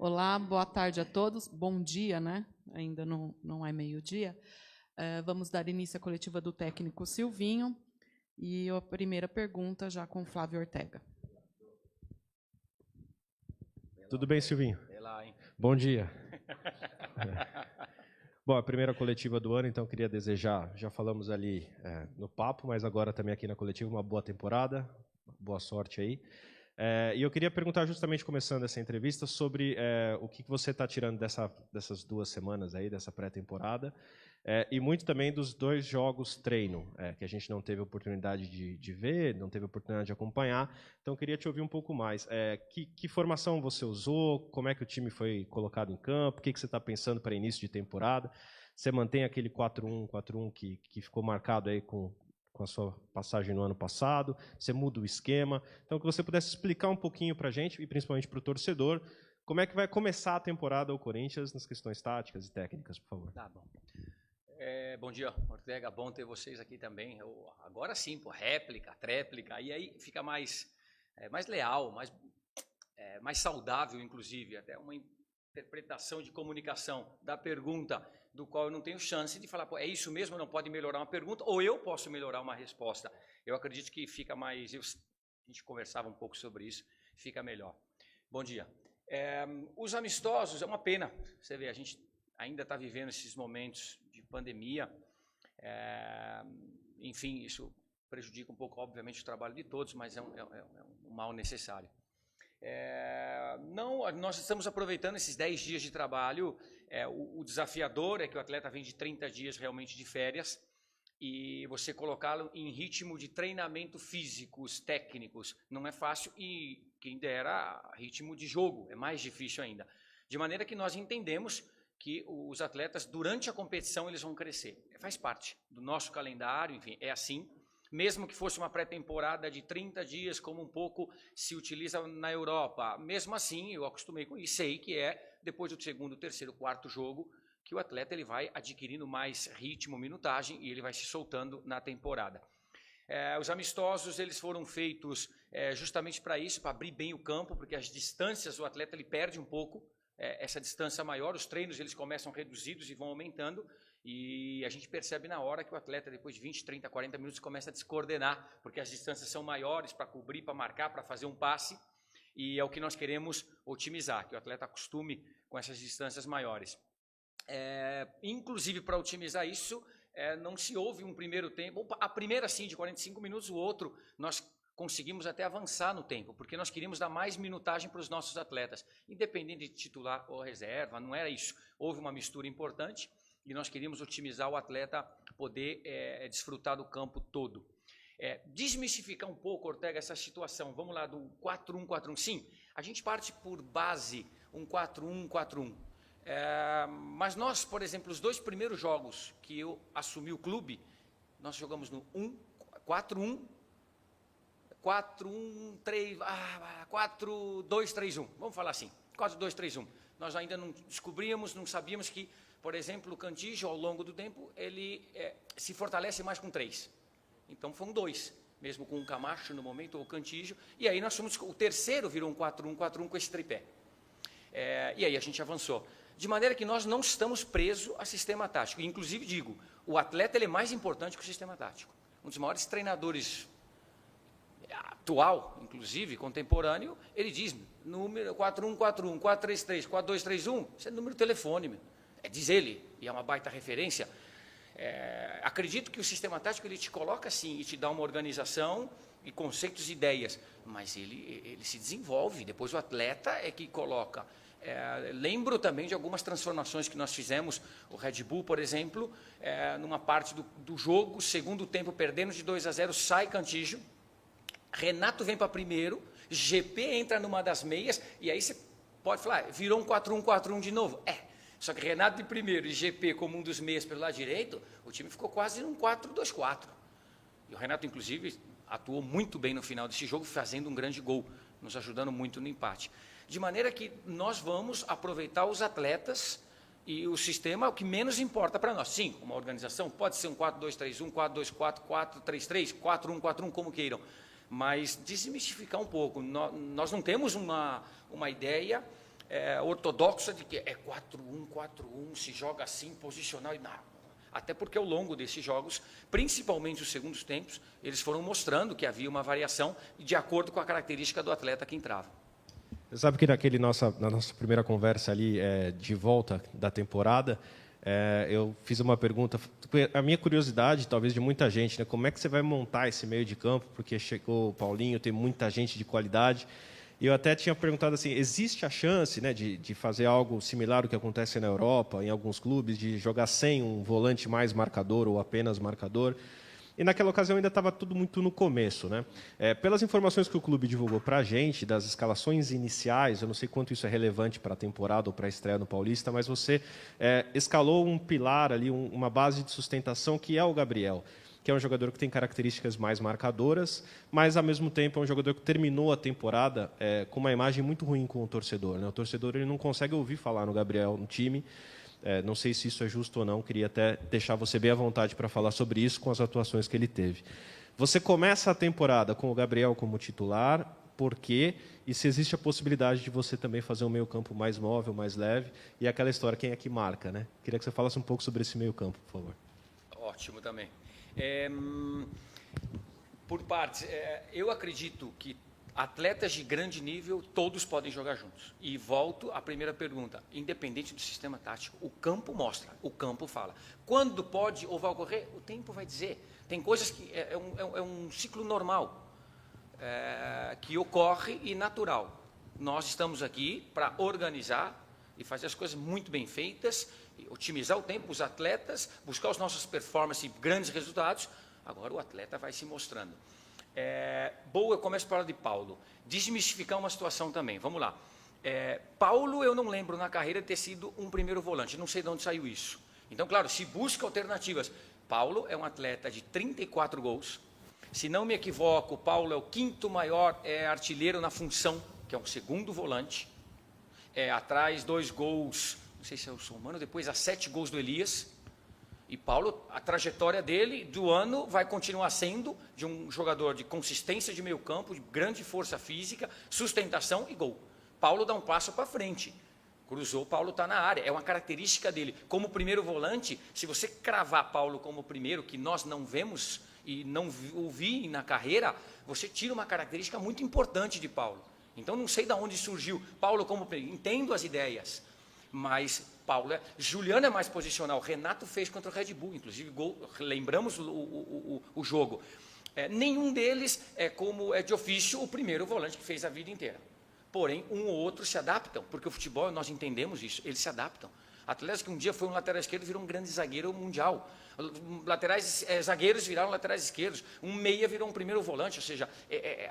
Olá, boa tarde a todos. Bom dia, né? Ainda não é meio-dia. Vamos dar início à coletiva do técnico Silvinho. E a primeira pergunta já com Flávio Ortega. Tudo bem, Silvinho? Bom dia. Bom, a primeira coletiva do ano, então queria desejar, já falamos ali no papo, mas agora também aqui na coletiva, uma boa temporada, boa sorte aí. E eu queria perguntar, justamente começando essa entrevista, sobre o que você está tirando dessas 2 semanas aí, dessa pré-temporada, e muito também dos 2 jogos treino, que a gente não teve oportunidade de ver, não teve oportunidade de acompanhar. Então, eu queria te ouvir um pouco mais. Que formação você usou? Como é que o time foi colocado em campo? O que você está pensando para início de temporada? Você mantém aquele 4-1-4-1 que ficou marcado aí com a sua passagem no ano passado? Você muda o esquema? Então, que você pudesse explicar um pouquinho para a gente, e principalmente para o torcedor, como é que vai começar a temporada o Corinthians nas questões táticas e técnicas, por favor. Tá bom. Bom dia, Ortega, bom ter vocês aqui também. Agora sim, réplica, tréplica, e aí fica mais leal, mais saudável, inclusive, até uma interpretação de comunicação da pergunta, do qual eu não tenho chance de falar, é isso mesmo, não pode melhorar uma pergunta, ou eu posso melhorar uma resposta. Eu acredito que fica mais... A gente conversava um pouco sobre isso, fica melhor. Bom dia. Os amistosos, é uma pena, você vê, a gente ainda está vivendo esses momentos de pandemia, enfim, isso prejudica um pouco, obviamente, o trabalho de todos, mas é um mal necessário. Nós estamos aproveitando esses 10 dias de trabalho. O desafiador é que o atleta vem de 30 dias realmente de férias e você colocá-lo em ritmo de treinamento físicos, técnicos, não é fácil, e quem dera ritmo de jogo, é mais difícil ainda. De maneira que nós entendemos que os atletas, durante a competição, eles vão crescer. Faz parte do nosso calendário, enfim, é assim. Mesmo que fosse uma pré-temporada de 30 dias, como um pouco se utiliza na Europa, mesmo assim, eu acostumei com isso, sei que depois do 2º, 3º, 4º jogo, que o atleta ele vai adquirindo mais ritmo, minutagem, e ele vai se soltando na temporada. Os amistosos, eles foram feitos justamente para isso, para abrir bem o campo, porque as distâncias, o atleta ele perde um pouco, essa distância maior, os treinos eles começam reduzidos e vão aumentando, e a gente percebe na hora que o atleta, depois de 20, 30, 40 minutos, começa a descoordenar, porque as distâncias são maiores para cobrir, para marcar, para fazer um passe, e é o que nós queremos otimizar, que o atleta acostume com essas distâncias maiores. Inclusive, para otimizar isso, não se houve um primeiro tempo, a primeira sim, de 45 minutos, o outro nós conseguimos até avançar no tempo, porque nós queríamos dar mais minutagem para os nossos atletas, independente de titular ou reserva, não era isso. Houve uma mistura importante e nós queríamos otimizar o atleta poder desfrutar do campo todo. Desmistificar um pouco, Ortega, essa situação, vamos lá, do 4-1-4-1. Sim, a gente parte por base um 4-1-4-1. Mas nós, por exemplo, os 2 primeiros jogos que eu assumi o clube, nós jogamos no 4-1, 4-1-3, 4-2-3-1, vamos falar assim, 4-2-3-1. Nós ainda não descobríamos, não sabíamos que, por exemplo, o Cantígio, ao longo do tempo, ele se fortalece mais com 3. Então, foi um 2, mesmo com o Camacho no momento, ou o Cantígio, e aí nós fomos, o terceiro virou um 4-1-4-1 com esse tripé. E aí a gente avançou. De maneira que nós não estamos presos a sistema tático. Inclusive, digo, o atleta ele é mais importante que o sistema tático. Um dos maiores treinadores atual, inclusive, contemporâneo, ele diz, número 4-1-4-1, 4-3-3, 4-2-3-1, isso é número de telefone, diz ele, e é uma baita referência. Acredito que o sistema tático ele te coloca assim, e te dá uma organização e conceitos e ideias, mas ele se desenvolve, depois o atleta é que coloca. Lembro também de algumas transformações que nós fizemos, o Red Bull, por exemplo, numa parte do jogo, segundo tempo, perdendo de 2-0, sai Cantígio, Renato vem para primeiro, GP entra numa das meias, e aí você pode falar, virou um 4-1-4-1 de novo. Só que Renato de primeiro e GP como um dos meias pelo lado direito, o time ficou quase num 4-2-4. E o Renato, inclusive, atuou muito bem no final desse jogo, fazendo um grande gol, nos ajudando muito no empate. De maneira que nós vamos aproveitar os atletas e o sistema é o que menos importa para nós. Sim, uma organização pode ser um 4-2-3-1, 4-2-4, 4-3-3, 4-1-4-1, como queiram. Mas desmistificar um pouco. Nós não temos uma ideia ortodoxa de que é 4-1, 4-1, se joga assim, posicional e nada. Até porque ao longo desses jogos, principalmente os segundos tempos, eles foram mostrando que havia uma variação de acordo com a característica do atleta que entrava. Você sabe que na nossa primeira conversa ali, de volta da temporada, eu fiz uma pergunta, a minha curiosidade, talvez de muita gente, né, como é que você vai montar esse meio de campo, porque chegou o Paulinho, tem muita gente de qualidade, e eu até tinha perguntado assim, existe a chance, né, de fazer algo similar ao que acontece na Europa, em alguns clubes, de jogar sem um volante mais marcador ou apenas marcador? E naquela ocasião ainda estava tudo muito no começo, né? Pelas informações que o clube divulgou para a gente, das escalações iniciais, eu não sei quanto isso é relevante para a temporada ou para a estreia no Paulista, mas você escalou um pilar ali, uma base de sustentação que é o Gabriel, que é um jogador que tem características mais marcadoras, mas, ao mesmo tempo, é um jogador que terminou a temporada com uma imagem muito ruim com o torcedor, né? O torcedor ele não consegue ouvir falar no Gabriel no time. Não sei se isso é justo ou não, queria até deixar você bem à vontade para falar sobre isso com as atuações que ele teve. Você começa a temporada com o Gabriel como titular, por quê? E se existe a possibilidade de você também fazer um meio-campo mais móvel, mais leve, e aquela história, quem é que marca, né? Queria que você falasse um pouco sobre esse meio-campo, por favor. Ótimo também. Por partes, eu acredito que atletas de grande nível, todos podem jogar juntos. E volto à primeira pergunta. Independente do sistema tático, o campo mostra, o campo fala. Quando pode ou vai ocorrer, o tempo vai dizer. Tem coisas que é um ciclo normal, que ocorre e natural. Nós estamos aqui para organizar e fazer as coisas muito bem feitas, otimizar o tempo, os atletas, buscar os nossos performances e grandes resultados. Agora o atleta vai se mostrando. Eu começo para falar de Paulo. Desmistificar uma situação também. Vamos lá. Paulo, eu não lembro na carreira ter sido um primeiro volante. Não sei de onde saiu isso. Então, claro, se busca alternativas. Paulo é um atleta de 34 gols. Se não me equivoco, Paulo é o 5º maior artilheiro na função, que é um segundo volante. Atrás, 2 gols, não sei se é o somando, depois há 7 gols do Elias. E Paulo, a trajetória dele do ano vai continuar sendo de um jogador de consistência de meio campo, de grande força física, sustentação e gol. Paulo dá um passo para frente. Cruzou, Paulo está na área. É uma característica dele. Como primeiro volante, se você cravar Paulo como primeiro, que nós não vemos e não ouvi na carreira, você tira uma característica muito importante de Paulo. Então, não sei de onde surgiu Paulo como primeiro. Entendo as ideias, mas Paulo Juliano é mais posicional. Renato fez contra o Red Bull, inclusive lembramos o jogo. Nenhum deles é de ofício o primeiro volante que fez a vida inteira. Porém, um ou outro se adaptam, porque o futebol, nós entendemos isso, eles se adaptam. Atletas que um dia foi um lateral esquerdo virou um grande zagueiro mundial. Zagueiros viraram laterais esquerdos. Um meia virou um primeiro volante. Ou seja,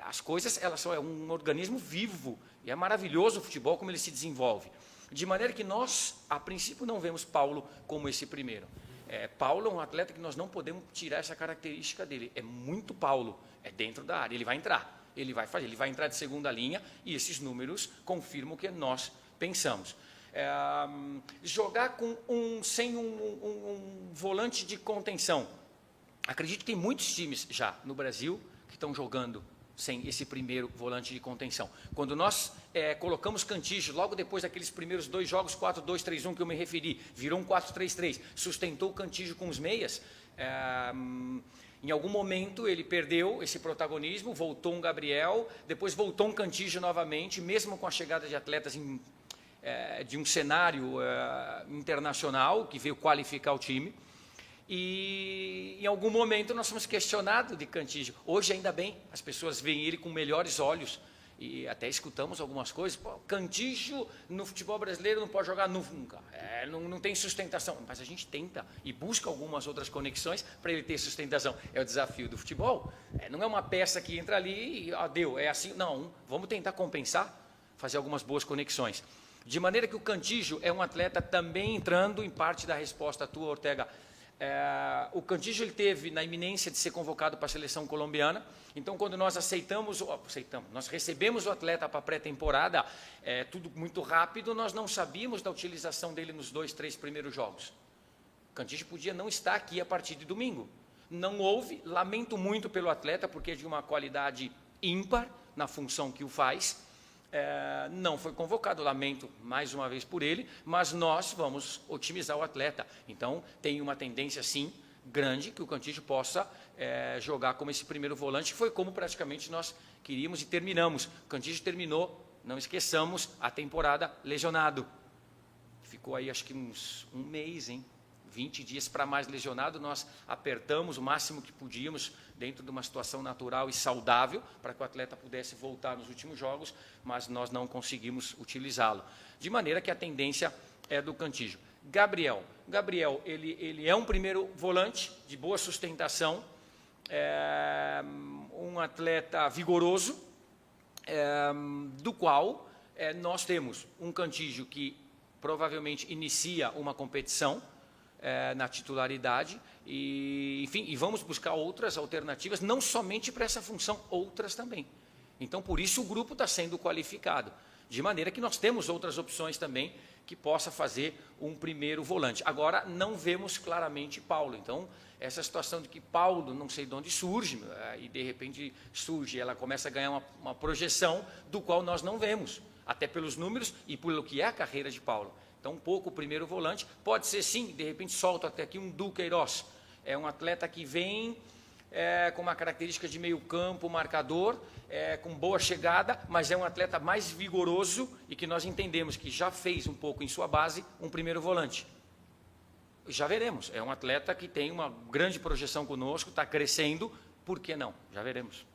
as coisas elas são um organismo vivo. E é maravilhoso o futebol como ele se desenvolve. De maneira que nós, a princípio, não vemos Paulo como esse primeiro. Paulo é um atleta que nós não podemos tirar essa característica dele. É muito Paulo, é dentro da área. Ele vai entrar, ele vai entrar de segunda linha e esses números confirmam o que nós pensamos. Jogar sem um volante de contenção. Acredito que tem muitos times já no Brasil que estão jogando sem esse primeiro volante de contenção. Quando nós colocamos Cantígio, logo depois daqueles primeiros 2 jogos, 4-2-3-1 que eu me referi, virou um 4-3-3, sustentou o Cantígio com os meias, em algum momento ele perdeu esse protagonismo, voltou um Gabriel, depois voltou um Cantígio novamente, mesmo com a chegada de atletas de um cenário internacional, que veio qualificar o time. E em algum momento nós fomos questionados de Cantígio. Hoje, ainda bem, as pessoas veem ele com melhores olhos. E até escutamos algumas coisas. Cantígio no futebol brasileiro não pode jogar nunca. Não tem sustentação. Mas a gente tenta e busca algumas outras conexões para ele ter sustentação. É o desafio do futebol. Não é uma peça que entra ali e deu. É assim. Não, vamos tentar compensar, fazer algumas boas conexões. De maneira que o Cantígio é um atleta também entrando em parte da resposta à tua, Ortega. O Cantígio ele teve na iminência de ser convocado para a seleção colombiana. Então, quando nós nós recebemos o atleta para a pré-temporada, tudo muito rápido, nós não sabíamos da utilização dele nos 2, 3 primeiros jogos. O Cantígio podia não estar aqui a partir de domingo. Não houve, lamento muito pelo atleta, porque é de uma qualidade ímpar na função que o faz. não foi convocado, lamento mais uma vez por ele, mas nós vamos otimizar o atleta. Então, tem uma tendência, sim, grande, que o Cantígio possa jogar como esse primeiro volante, que foi como praticamente nós queríamos e terminamos. O Cantígio terminou, não esqueçamos, a temporada lesionado. Ficou aí, acho que um mês, 20 dias para mais lesionado. Nós apertamos o máximo que podíamos dentro de uma situação natural e saudável para que o atleta pudesse voltar nos últimos jogos, mas nós não conseguimos utilizá-lo. De maneira que a tendência é do Cantígio. Gabriel, ele é um primeiro volante de boa sustentação, um atleta vigoroso, do qual nós temos um Cantígio que provavelmente inicia uma competição na titularidade e, enfim, e vamos buscar outras alternativas, não somente para essa função, outras também. Então, por isso o grupo está sendo qualificado, de maneira que nós temos outras opções também que possa fazer um primeiro volante. Agora, não vemos claramente Paulo. Então, essa situação de que Paulo, não sei de onde surge, e de repente surge, ela começa a ganhar uma projeção do qual nós não vemos, até pelos números e pelo que é a carreira de Paulo. Então, um pouco o primeiro volante, pode ser sim, de repente solto até aqui um Duqueiroz. É um atleta que vem com uma característica de meio campo, marcador, com boa chegada, mas é um atleta mais vigoroso e que nós entendemos que já fez um pouco em sua base um primeiro volante. Já veremos, é um atleta que tem uma grande projeção conosco, está crescendo, por que não? Já veremos.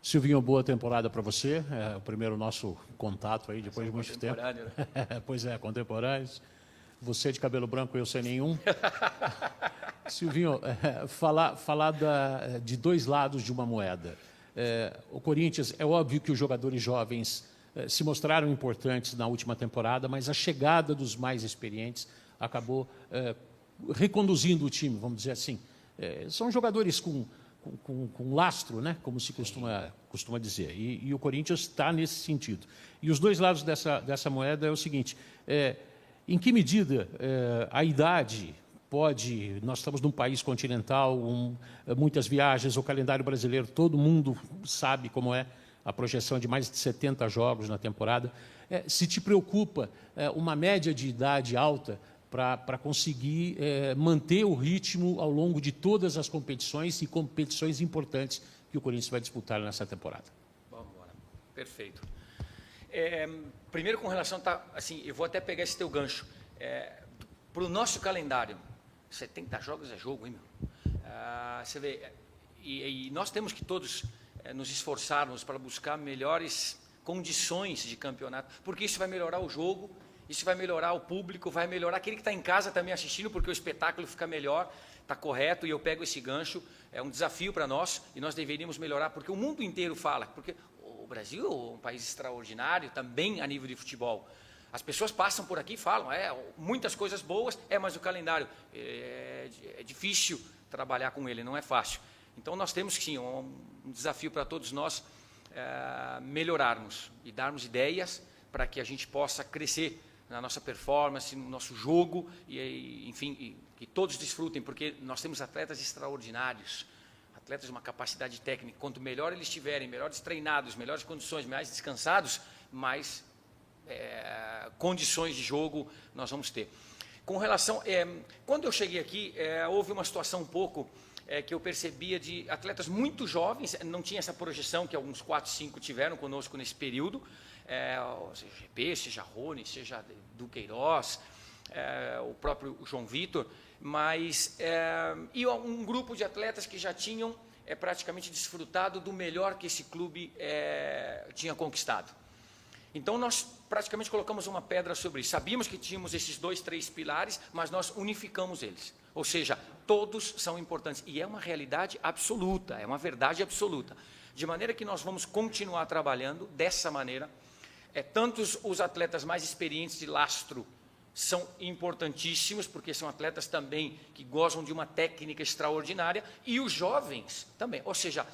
Silvinho, boa temporada para você, é o primeiro nosso contato aí, depois de muito tempo. Né? Pois é, contemporâneos. Você de cabelo branco, eu sem nenhum. Silvinho, falar de dois lados de uma moeda. O Corinthians, é óbvio que os jogadores jovens se mostraram importantes na última temporada, mas a chegada dos mais experientes acabou reconduzindo o time, vamos dizer assim. São jogadores com lastro, né, como se costuma dizer. E o Corinthians está nesse sentido. E os dois lados dessa moeda é o seguinte, em que medida a idade pode... Nós estamos num país continental, muitas viagens, o calendário brasileiro, todo mundo sabe como é a projeção de mais de 70 jogos na temporada. Se te preocupa uma média de idade alta para conseguir manter o ritmo ao longo de todas as competições e competições importantes que o Corinthians vai disputar nessa temporada. Vamos embora. Perfeito. Primeiro, com relação... assim, eu vou até pegar esse teu gancho. Para o nosso calendário, 70 jogos é jogo, hein, meu? Você vê, e nós temos que todos nos esforçarmos para buscar melhores condições de campeonato, porque isso vai melhorar o jogo, isso vai melhorar o público, vai melhorar aquele que está em casa também assistindo, porque o espetáculo fica melhor, está correto, e eu pego esse gancho, é um desafio para nós, e nós deveríamos melhorar, porque o mundo inteiro fala, porque o Brasil é um país extraordinário, também a nível de futebol. As pessoas passam por aqui e falam, muitas coisas boas, mas o calendário é difícil trabalhar com ele, não é fácil. Então, nós temos, sim, um desafio para todos nós melhorarmos e darmos ideias para que a gente possa crescer na nossa performance, no nosso jogo, e enfim, que todos desfrutem, porque nós temos atletas extraordinários, atletas de uma capacidade técnica. Quanto melhor eles estiverem, melhores treinados, melhores condições, mais descansados, mais condições de jogo nós vamos ter. Com relação... quando eu cheguei aqui, houve uma situação um pouco que eu percebia de atletas muito jovens, não tinha essa projeção que alguns 4, 5 tiveram conosco nesse período, seja GP, seja Rony, seja Duqueiroz, o próprio João Vitor, mas e um grupo de atletas que já tinham praticamente desfrutado do melhor que esse clube tinha conquistado. Então, nós praticamente colocamos uma pedra sobre isso. Sabíamos que tínhamos esses 2, 3 pilares, mas nós unificamos eles. Ou seja, todos são importantes. E é uma realidade absoluta, é uma verdade absoluta. De maneira que nós vamos continuar trabalhando dessa maneira. Tantos os atletas mais experientes de lastro são importantíssimos, porque são atletas também que gozam de uma técnica extraordinária, e os jovens também. Ou seja,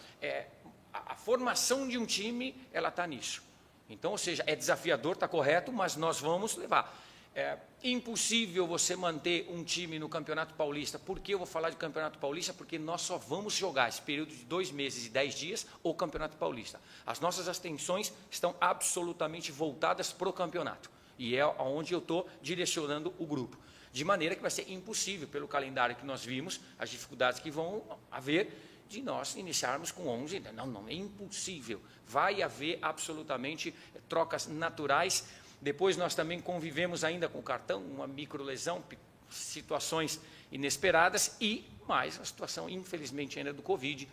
a formação de um time, ela está nisso. Então, ou seja, é desafiador, está correto, mas nós vamos levar. É impossível você manter um time no Campeonato Paulista. Por que eu vou falar de Campeonato Paulista? Porque nós só vamos jogar esse período de 2 meses e 10 dias o Campeonato Paulista. As nossas atenções estão absolutamente voltadas para o campeonato. E é onde eu estou direcionando o grupo. De maneira que vai ser impossível, pelo calendário que nós vimos, as dificuldades que vão haver, de nós iniciarmos com 11. Não, é impossível. Vai haver absolutamente trocas naturais. Depois nós também convivemos ainda com o cartão, uma microlesão, situações inesperadas e mais a situação, infelizmente, ainda do Covid,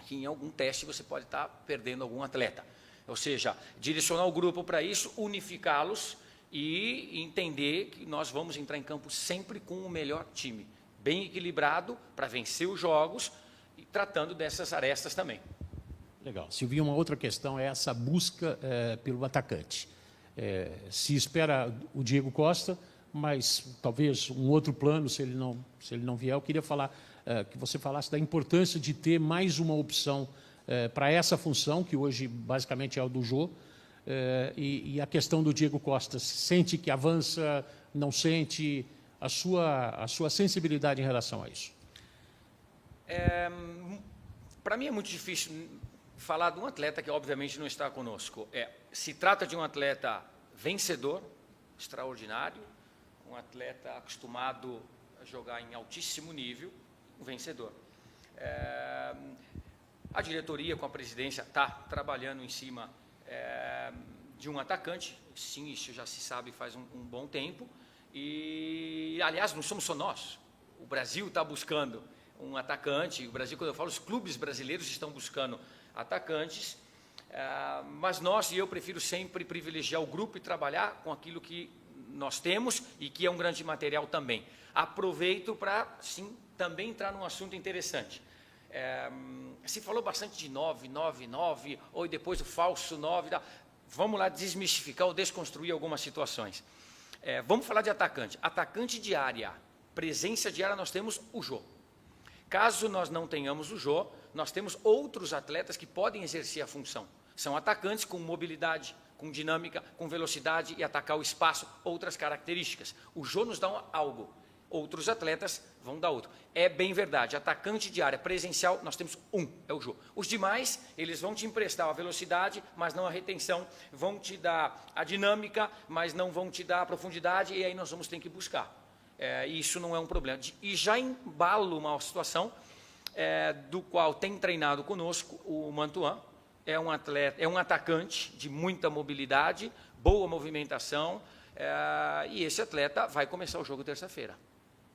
que em algum teste você pode estar perdendo algum atleta. Ou seja, direcionar o grupo para isso, unificá-los e entender que nós vamos entrar em campo sempre com o melhor time, bem equilibrado para vencer os jogos e tratando dessas arestas também. Legal. Silvinho, uma outra questão é essa busca pelo atacante. Se espera o Diego Costa, mas talvez um outro plano, se ele não vier. Eu queria falar que você falasse da importância de ter mais uma opção para essa função, que hoje basicamente é o do Jô, e a questão do Diego Costa. Sente que avança, não sente? A sua sensibilidade em relação a isso? Para mim é muito difícil falar de um atleta que obviamente não está conosco. Se trata de um atleta vencedor, extraordinário, um atleta acostumado a jogar em altíssimo nível, um vencedor. A diretoria com a presidência está trabalhando em cima de um atacante, sim, isso já se sabe faz um bom tempo, e aliás não somos só nós, o Brasil está buscando um atacante, o Brasil, quando eu falo, os clubes brasileiros estão buscando atacantes, mas nós, e eu prefiro sempre privilegiar o grupo e trabalhar com aquilo que nós temos e que é um grande material também. Aproveito para, sim, também entrar num assunto interessante. Se falou bastante de 9, ou depois o falso 9. Vamos lá desmistificar ou desconstruir algumas situações. Vamos falar de atacante. Atacante de área, presença de área, nós temos o Jô. Caso nós não tenhamos o Jô, nós temos outros atletas que podem exercer a função. São atacantes com mobilidade, com dinâmica, com velocidade e atacar o espaço, outras características. O Jô nos dá algo, outros atletas vão dar outro. É bem verdade, atacante de área presencial, nós temos é o Jô. Os demais, eles vão te emprestar a velocidade, mas não a retenção, vão te dar a dinâmica, mas não vão te dar a profundidade, e aí nós vamos ter que buscar. Isso não é um problema. E já embalo uma situação do qual tem treinado conosco o Mantuan, é um atacante de muita mobilidade, boa movimentação, e esse atleta vai começar o jogo terça-feira.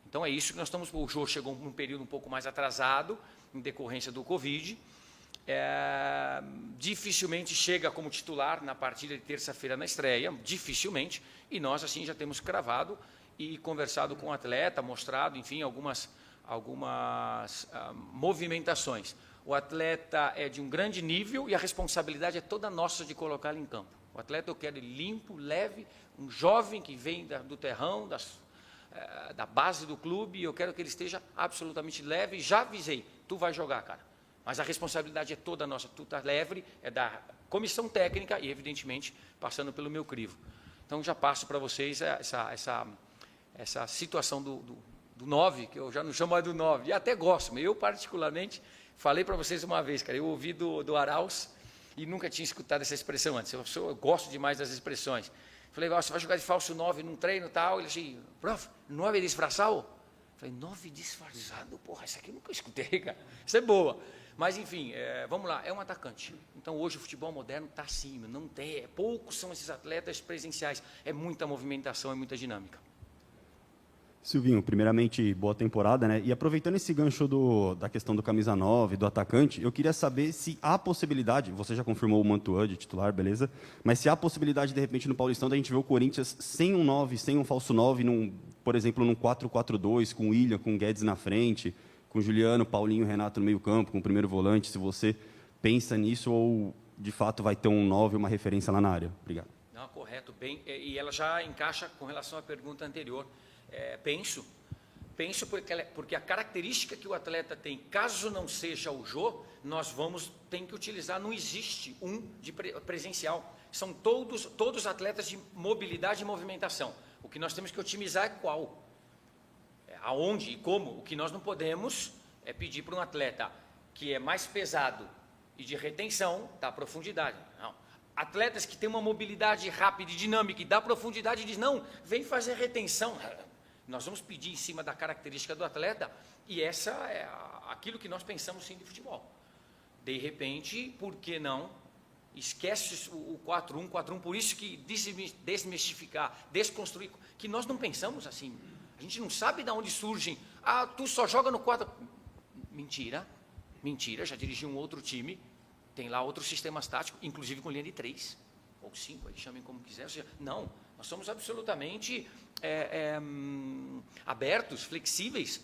Então é isso que nós estamos. O jogo chegou num período um pouco mais atrasado, em decorrência do Covid. Dificilmente chega como titular na partida de terça-feira na estreia, dificilmente, e nós assim já temos cravado e conversado com o atleta, mostrado, enfim, algumas movimentações. O atleta é de um grande nível e a responsabilidade é toda nossa de colocá-lo em campo. O atleta eu quero ele limpo, leve, um jovem que vem do terrão, da base do clube, e eu quero que ele esteja absolutamente leve. Já avisei, tu vai jogar, cara. Mas a responsabilidade é toda nossa, tu está leve, é da comissão técnica e, evidentemente, passando pelo meu crivo. Então, já passo para vocês essa situação do 9, que eu já não chamo mais do 9, e até gosto, mas eu particularmente, falei para vocês uma vez, cara, eu ouvi do Arauz e nunca tinha escutado essa expressão antes, eu gosto demais das expressões. Falei, você vai jogar de falso 9 num treino e tal, ele disse, prof, 9 disfarçado? Falei, 9 disfarçado? Porra, isso aqui eu nunca escutei, cara, isso é boa. Mas, enfim, vamos lá, é um atacante. Então, hoje o futebol moderno está acima, não tem, poucos são esses atletas presenciais, é muita movimentação, é muita dinâmica. Silvinho, primeiramente, boa temporada, né? E aproveitando esse gancho da questão do camisa 9, do atacante, eu queria saber se há possibilidade, você já confirmou o Mantuan de titular, beleza? Mas se há possibilidade, de repente, no Paulistão, da gente ver o Corinthians sem um 9, sem um falso 9, por exemplo, num 4-4-2, com o William, com o Guedes na frente, com o Juliano, Paulinho, Renato no meio campo, com o primeiro volante, se você pensa nisso ou, de fato, vai ter um 9, uma referência lá na área. Obrigado. Não, correto, bem, e ela já encaixa com relação à pergunta anterior. Penso porque a característica que o atleta tem, caso não seja o Jô, nós tem que utilizar, não existe um de presencial, são todos atletas de mobilidade e movimentação. O que nós temos que otimizar é qual, aonde e como. O que nós não podemos é pedir para um atleta que é mais pesado e de retenção, dá profundidade. Não. Atletas que têm uma mobilidade rápida e dinâmica e dá profundidade, diz, não, vem fazer retenção. Nós vamos pedir em cima da característica do atleta, e essa é aquilo que nós pensamos sim de futebol. De repente, por que não? Esquece o 4-1, 4-1, por isso que desmistificar, desconstruir, que nós não pensamos assim. A gente não sabe de onde surgem. Ah, tu só joga no 4. Mentira, mentira, já dirigi um outro time, tem lá outros sistemas táticos, inclusive com linha de 3 ou 5, aí chamem como quiser. Ou seja, não, nós somos absolutamente abertos, flexíveis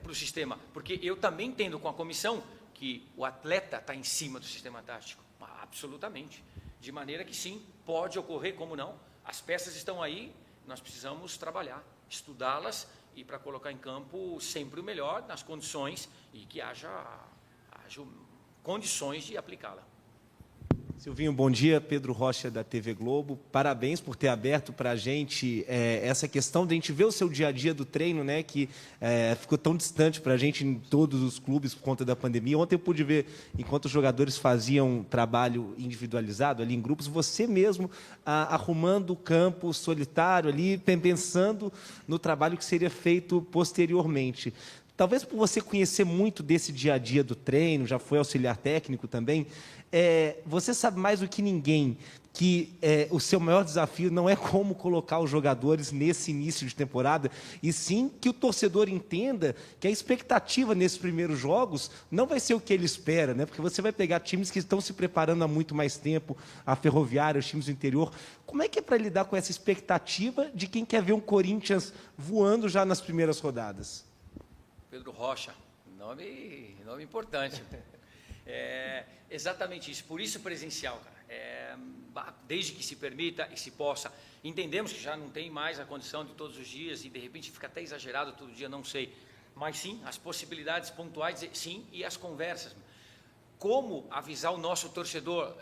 para o sistema, porque eu também entendo com a comissão que o atleta está em cima do sistema tático, absolutamente, de maneira que sim, pode ocorrer, como não, as peças estão aí, nós precisamos trabalhar, estudá-las e para colocar em campo sempre o melhor, nas condições, e que haja condições de aplicá-la. Silvinho, bom dia. Pedro Rocha, da TV Globo. Parabéns por ter aberto para a gente essa questão de a gente ver o seu dia a dia do treino, né, que ficou tão distante para a gente em todos os clubes por conta da pandemia. Ontem eu pude ver, enquanto os jogadores faziam trabalho individualizado ali em grupos, você mesmo arrumando o campo solitário ali, pensando no trabalho que seria feito posteriormente. Talvez por você conhecer muito desse dia a dia do treino, já foi auxiliar técnico também, você sabe mais do que ninguém que o seu maior desafio não é como colocar os jogadores nesse início de temporada, e sim que o torcedor entenda que a expectativa nesses primeiros jogos não vai ser o que ele espera, né? Porque você vai pegar times que estão se preparando há muito mais tempo, a Ferroviária, os times do interior. Como é que é para lidar com essa expectativa de quem quer ver um Corinthians voando já nas primeiras rodadas? Pedro Rocha, nome importante. Exatamente isso, por isso presencial, cara. Desde que se permita e se possa. Entendemos que já não tem mais a condição de todos os dias e de repente fica até exagerado todo dia, não sei. Mas sim, as possibilidades pontuais, sim, e as conversas. Como avisar o nosso torcedor,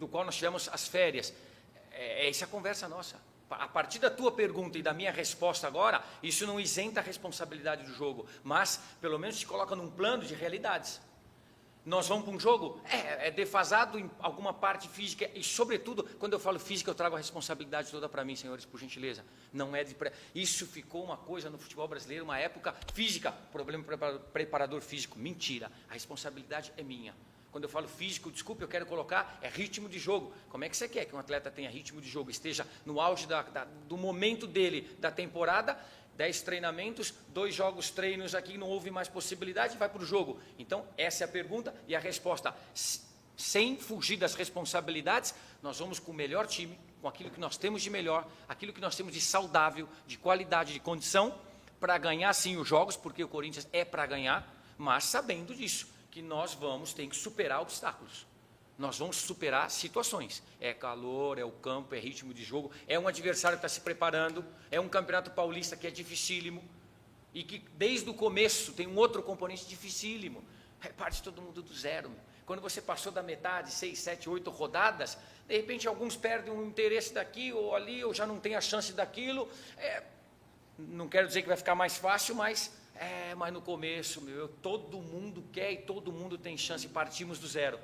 do qual nós tivemos as férias? Essa é a conversa nossa. A partir da tua pergunta e da minha resposta agora, isso não isenta a responsabilidade do jogo, mas pelo menos te coloca num plano de realidades. Nós vamos para um jogo, é defasado em alguma parte física, e sobretudo, quando eu falo física, eu trago a responsabilidade toda para mim, senhores, por gentileza. Não é isso ficou uma coisa no futebol brasileiro, uma época física, problema preparador físico, mentira, a responsabilidade é minha. Quando eu falo físico, desculpe, eu quero colocar, ritmo de jogo. Como é que você quer que um atleta tenha ritmo de jogo, esteja no auge do momento dele, da temporada, 10 treinamentos, 2 jogos, treinos aqui, não houve mais possibilidade, vai para o jogo. Então, essa é a pergunta e a resposta. Sem fugir das responsabilidades, nós vamos com o melhor time, com aquilo que nós temos de melhor, aquilo que nós temos de saudável, de qualidade, de condição, para ganhar sim os jogos, porque o Corinthians é para ganhar, mas sabendo disso, que nós vamos ter que superar obstáculos. Nós vamos superar situações. É calor, é o campo, é ritmo de jogo, é um adversário que está se preparando, é um campeonato paulista que é dificílimo, e que desde o começo tem um outro componente dificílimo. Reparte todo mundo do zero. Quando você passou da metade, 6, 7, 8 rodadas, de repente alguns perdem um interesse daqui ou ali, ou já não tem a chance daquilo. Não quero dizer que vai ficar mais fácil, mas no começo, todo mundo quer e todo mundo tem chance, partimos do zero.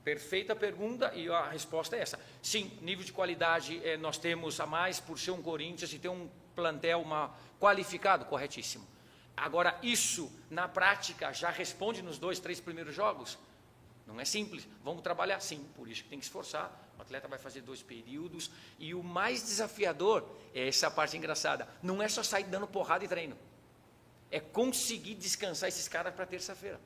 Perfeita pergunta e a resposta é essa. Sim, nível de qualidade nós temos a mais por ser um Corinthians e ter um plantel qualificado, corretíssimo. Agora, isso, na prática, já responde nos 2, 3 primeiros jogos? Não é simples. Vamos trabalhar? Sim, por isso que tem que esforçar. O atleta vai fazer 2 períodos e o mais desafiador, essa parte engraçada, não é só sair dando porrada e treino. É conseguir descansar esses caras para terça-feira.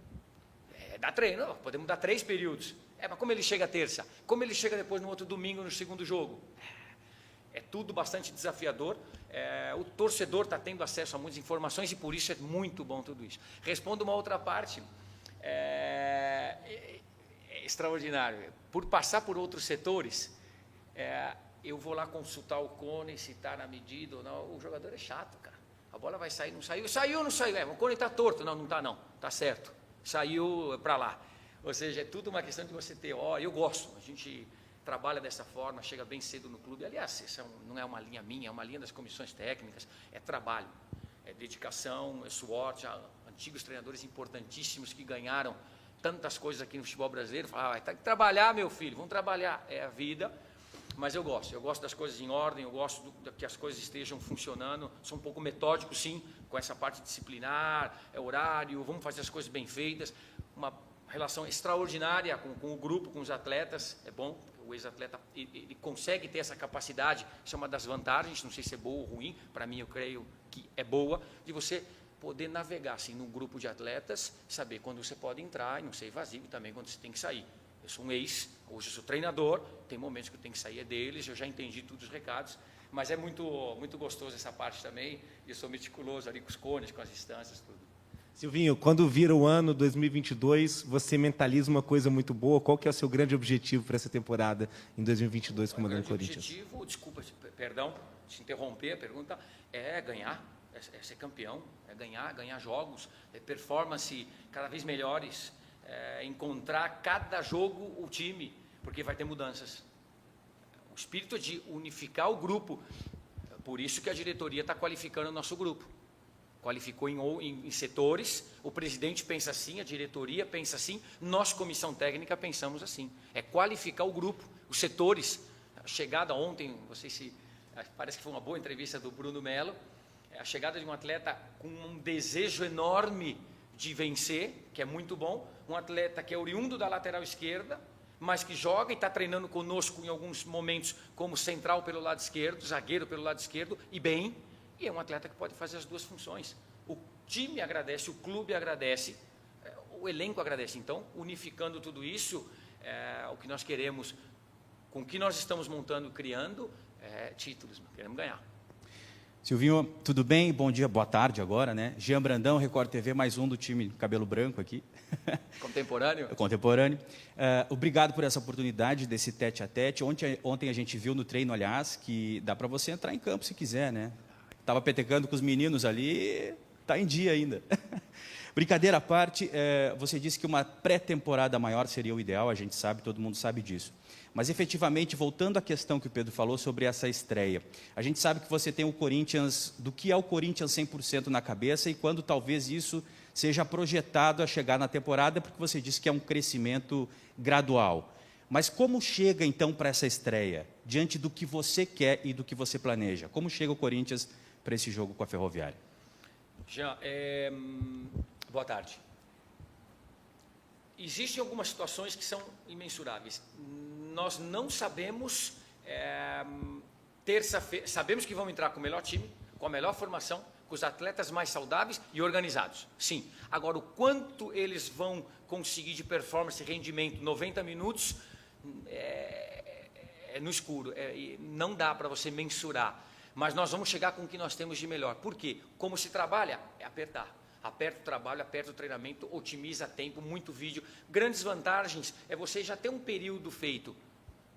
Dá treino, podemos dar 3 períodos. Mas como ele chega terça? Como ele chega depois no outro domingo, no segundo jogo? É tudo bastante desafiador. O torcedor está tendo acesso a muitas informações e por isso é muito bom tudo isso. Respondo uma outra parte. Extraordinário. Por passar por outros setores, eu vou lá consultar o cone, se está na medida ou não. O jogador é chato, cara. A bola vai sair, não saiu. Saiu ou não saiu? O cone está torto. Não está não. Está certo. Saiu para lá. Ou seja, é tudo uma questão de você ter... eu gosto. A gente trabalha dessa forma, chega bem cedo no clube. Aliás, essa não é uma linha minha, é uma linha das comissões técnicas, é trabalho, é dedicação, é suor. Já antigos treinadores importantíssimos que ganharam tantas coisas aqui no futebol brasileiro, falavam, tem que trabalhar, meu filho, vamos trabalhar, é a vida. Mas eu gosto das coisas em ordem, eu gosto que as coisas estejam funcionando, sou um pouco metódico, sim, com essa parte disciplinar, horário, vamos fazer as coisas bem feitas, uma relação extraordinária com o grupo, com os atletas, é bom, o ex-atleta ele consegue ter essa capacidade, isso é uma das vantagens, não sei se é boa ou ruim, para mim eu creio que é boa, de você poder navegar assim, num grupo de atletas, saber quando você pode entrar e não ser evasivo, e também quando você tem que sair. Eu sou um ex, hoje eu sou treinador, tem momentos que eu tenho que sair deles, eu já entendi todos os recados, mas é muito gostoso essa parte também, e eu sou meticuloso ali com os cones, com as distâncias, tudo. Silvinho, quando vira o ano 2022, você mentaliza uma coisa muito boa. Qual que é o seu grande objetivo para essa temporada em 2022 comandando o Corinthians? O objetivo, desculpa, perdão, se interromper a pergunta, é ganhar, é ser campeão, é ganhar jogos, é performance cada vez melhores, encontrar cada jogo o time, porque vai ter mudanças. O espírito de unificar o grupo, por isso que a diretoria está qualificando o nosso grupo. Qualificou em setores, o presidente pensa assim, a diretoria pensa assim, nós, comissão técnica, pensamos assim. É qualificar o grupo, os setores. A chegada ontem, não sei se parece que foi uma boa entrevista do Bruno Melo, a chegada de um atleta com um desejo enorme de vencer, que é muito bom, um atleta que é oriundo da lateral esquerda, mas que joga e está treinando conosco em alguns momentos como central pelo lado esquerdo, zagueiro pelo lado esquerdo, e bem, e é um atleta que pode fazer as duas funções. O time agradece, o clube agradece, o elenco agradece. Então, unificando tudo isso, o que nós queremos, com o que nós estamos montando, criando, títulos, queremos ganhar. Silvinho, tudo bem? Bom dia, boa tarde agora, né? Jean Brandão, Record TV, mais um do time Cabelo Branco aqui. Contemporâneo? Contemporâneo. Obrigado por essa oportunidade desse tete-a-tete. Ontem a gente viu no treino, aliás, que dá para você entrar em campo se quiser, né? Estava petecando com os meninos ali, está em dia ainda. Brincadeira à parte, você disse que uma pré-temporada maior seria o ideal, a gente sabe, todo mundo sabe disso. Mas, efetivamente, voltando à questão que o Pedro falou sobre essa estreia, a gente sabe que você tem o Corinthians, do que é o Corinthians 100% na cabeça e quando talvez isso seja projetado a chegar na temporada, porque você disse que é um crescimento gradual. Mas como chega, então, para essa estreia, diante do que você quer e do que você planeja? Como chega o Corinthians para esse jogo com a Ferroviária? Jean, boa tarde. Existem algumas situações que são imensuráveis. Nós não sabemos, terça-feira, sabemos que vamos entrar com o melhor time, com a melhor formação, com os atletas mais saudáveis e organizados. Sim. Agora, o quanto eles vão conseguir de performance e rendimento 90 minutos, no escuro. Não dá para você mensurar. Mas nós vamos chegar com o que nós temos de melhor. Por quê? Como se trabalha? É apertar. Aperta o trabalho, aperta o treinamento, otimiza tempo, muito vídeo. Grandes vantagens é você já ter um período feito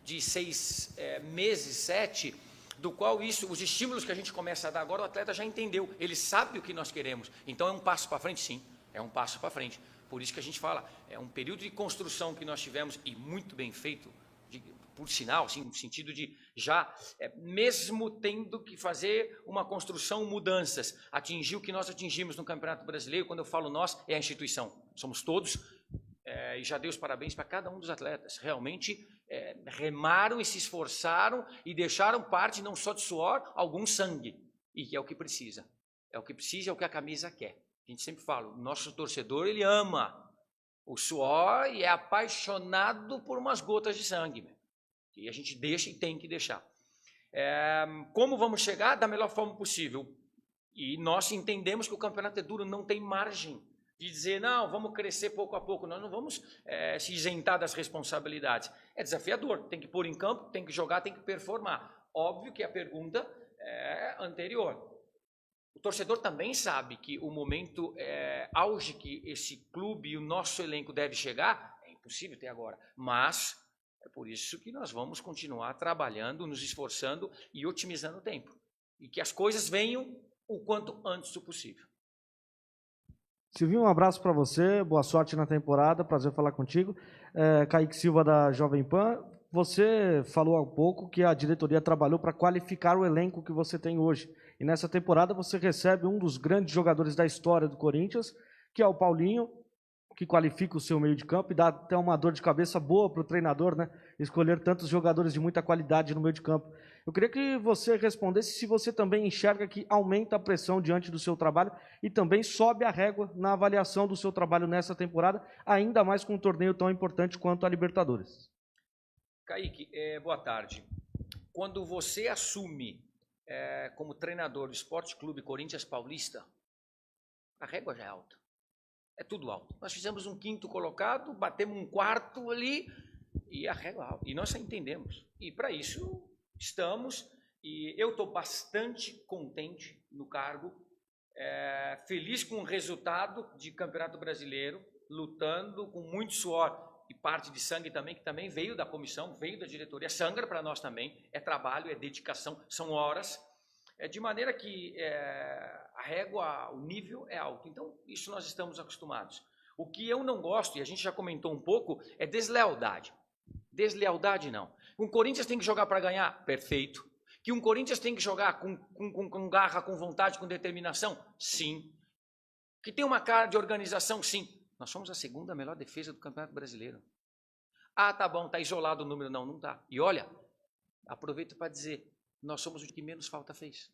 de 6 meses, 7, do qual os estímulos que a gente começa a dar agora, o atleta já entendeu, ele sabe o que nós queremos. Então é um passo para frente, sim, é um passo para frente. Por isso que a gente fala, é um período de construção que nós tivemos, e muito bem feito, por sinal, assim, no sentido de já, mesmo tendo que fazer uma construção, mudanças, atingir o que nós atingimos no Campeonato Brasileiro, quando eu falo nós, é a instituição, somos todos, e já dei os parabéns para cada um dos atletas, realmente remaram e se esforçaram e deixaram parte não só de suor, algum sangue, e que é o que precisa, é o que a camisa quer. A gente sempre fala, o nosso torcedor, ele ama o suor e é apaixonado por umas gotas de sangue, e a gente deixa e tem que deixar. Como vamos chegar? Da melhor forma possível. E nós entendemos que o campeonato é duro, não tem margem de dizer, não, vamos crescer pouco a pouco. Nós não vamos se isentar das responsabilidades. É desafiador, tem que pôr em campo, tem que jogar, tem que performar. Óbvio que a pergunta é anterior. O torcedor também sabe que o momento auge que esse clube e o nosso elenco deve chegar, é impossível ter agora, mas é por isso que nós vamos continuar trabalhando, nos esforçando e otimizando o tempo. E que as coisas venham o quanto antes do possível. Silvinho, um abraço para você, boa sorte na temporada, prazer falar contigo. Kaique Silva da Jovem Pan. você falou há pouco que a diretoria trabalhou para qualificar o elenco que você tem hoje. E nessa temporada você recebe um dos grandes jogadores da história do Corinthians, que é o Paulinho, que qualifica o seu meio de campo e dá até uma dor de cabeça boa para o treinador, né? Escolher tantos jogadores de muita qualidade no meio de campo. Eu queria que você respondesse se você também enxerga que aumenta a pressão diante do seu trabalho e também sobe a régua na avaliação do seu trabalho nessa temporada, ainda mais com um torneio tão importante quanto a Libertadores. Kaique, boa tarde. Quando você assume como treinador do Esporte Clube Corinthians Paulista, a régua já é alta. É tudo alto. Nós fizemos um quinto colocado, batemos um quarto ali e a régua é alta. E nós entendemos. E para isso estamos. E eu estou bastante contente no cargo, feliz com o resultado de Campeonato Brasileiro, lutando com muito suor e parte de sangue também, que também veio da comissão, veio da diretoria, sangra para nós também. É trabalho, é dedicação, são horas. De maneira que a régua, o nível é alto. Então, isso nós estamos acostumados. O que eu não gosto, e a gente já comentou um pouco, é deslealdade. Deslealdade não. Um Corinthians tem que jogar para ganhar? Perfeito. Que um Corinthians tem que jogar com garra, com vontade, com determinação? Sim. Que tem uma cara de organização? Sim. Nós somos a segunda melhor defesa do Campeonato Brasileiro. Ah, tá bom, tá isolado o número. Não, não tá. E olha, aproveito para dizer, nós somos o que menos falta fez.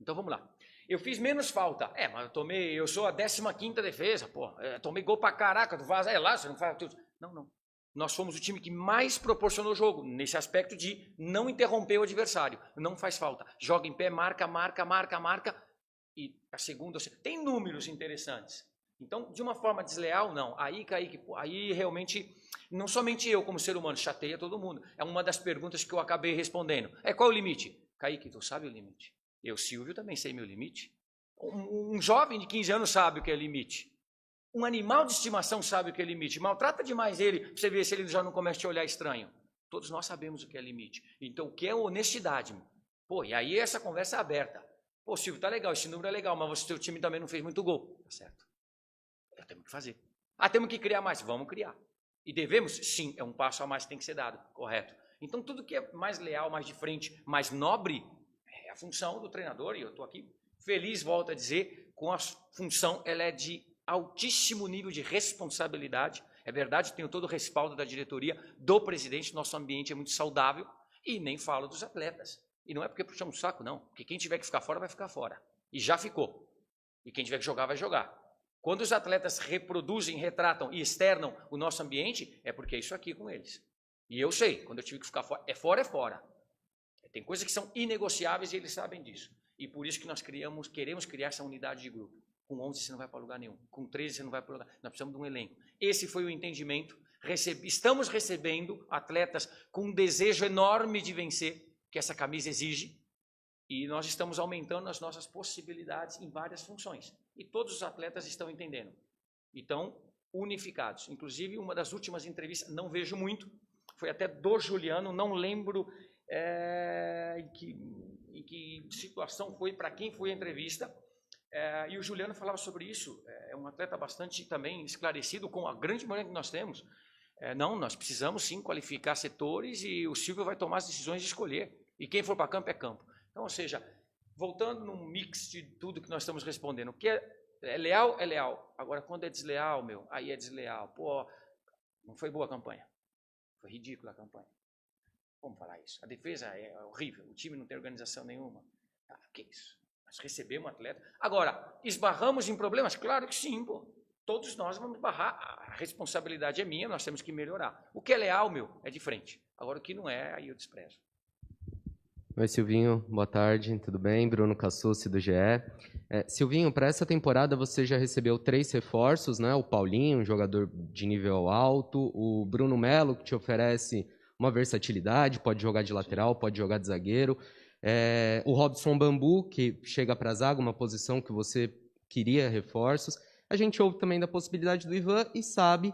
Então vamos lá. Eu fiz menos falta. Mas eu sou a 15ª defesa, pô. Tomei gol pra caraca, tu vaza, lá, você não faz tudo. Não. Nós fomos o time que mais proporcionou jogo, nesse aspecto de não interromper o adversário. Não faz falta. Joga em pé, marca. E a segunda, tem números interessantes. Então, de uma forma desleal, não. Aí, Kaique, aí realmente, não somente eu como ser humano, chateia todo mundo. É uma das perguntas que eu acabei respondendo. Qual é o limite? Kaique, tu sabe o limite? Eu, Silvio, também sei meu limite. Um jovem de 15 anos sabe o que é limite. Um animal de estimação sabe o que é limite. Maltrata demais ele, para você ver se ele já não começa a te olhar estranho. Todos nós sabemos o que é limite. Então, o que é honestidade? Pô, e aí essa conversa é aberta. Pô, Silvio, tá legal, esse número é legal, mas o seu time também não fez muito gol. Tá certo. Temos que fazer. Temos que criar mais. Vamos criar. E devemos? Sim, é um passo a mais que tem que ser dado. Correto. Então, tudo que é mais leal, mais de frente, mais nobre, é a função do treinador. E eu estou aqui feliz, volto a dizer, com a função, ela é de altíssimo nível de responsabilidade. É verdade, tenho todo o respaldo da diretoria, do presidente, nosso ambiente é muito saudável. E nem falo dos atletas. E não é porque puxamos um saco, não. Porque quem tiver que ficar fora, vai ficar fora. E já ficou. E quem tiver que jogar, vai jogar. Quando os atletas reproduzem, retratam e externam o nosso ambiente, é porque é isso aqui com eles. E eu sei, quando eu tive que ficar fora, é fora. Tem coisas que são inegociáveis e eles sabem disso. E por isso que nós queremos criar essa unidade de grupo. Com 11 você não vai para lugar nenhum, com 13 você não vai para lugar. Nós precisamos de um elenco. Esse foi o entendimento. Estamos recebendo atletas com um desejo enorme de vencer, que essa camisa exige. E nós estamos aumentando as nossas possibilidades em várias funções. E todos os atletas estão entendendo. Então, unificados. Inclusive, uma das últimas entrevistas, não vejo muito, foi até do Juliano, não lembro em que situação foi, para quem foi a entrevista. E o Juliano falava sobre isso. É um atleta bastante também esclarecido com a grande maioria que nós temos. Nós precisamos sim qualificar setores e o Silvio vai tomar as decisões de escolher. E quem for para campo é campo. Então, ou seja, voltando num mix de tudo que nós estamos respondendo, o que é leal, é leal. Agora, quando é desleal, aí é desleal. Pô, não foi boa a campanha. Foi ridícula a campanha. Vamos falar isso. A defesa é horrível, o time não tem organização nenhuma. Que isso? Nós recebemos um atleta. Agora, esbarramos em problemas? Claro que sim, pô. Todos nós vamos esbarrar. A responsabilidade é minha, nós temos que melhorar. O que é leal, é de frente. Agora, o que não é, aí eu desprezo. Oi, Silvinho, boa tarde, tudo bem? Bruno Cassucci, do GE. Silvinho, para essa temporada você já recebeu 3 reforços, né? O Paulinho, um jogador de nível alto, o Bruno Melo, que te oferece uma versatilidade, pode jogar de lateral, pode jogar de zagueiro, o Robson Bambu, que chega para a zaga, uma posição que você queria reforços. A gente ouve também da possibilidade do Ivan e sabe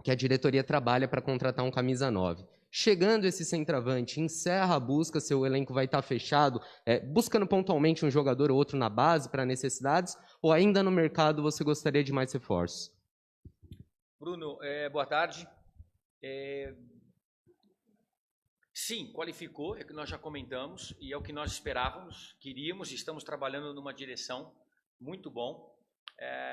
que a diretoria trabalha para contratar um camisa 9. Chegando esse centroavante, encerra a busca, seu elenco vai estar fechado, buscando pontualmente um jogador ou outro na base para necessidades, ou ainda no mercado você gostaria de mais reforços? Bruno, boa tarde. Sim, qualificou, é o que nós já comentamos, e é o que nós esperávamos, queríamos, estamos trabalhando numa direção muito bom.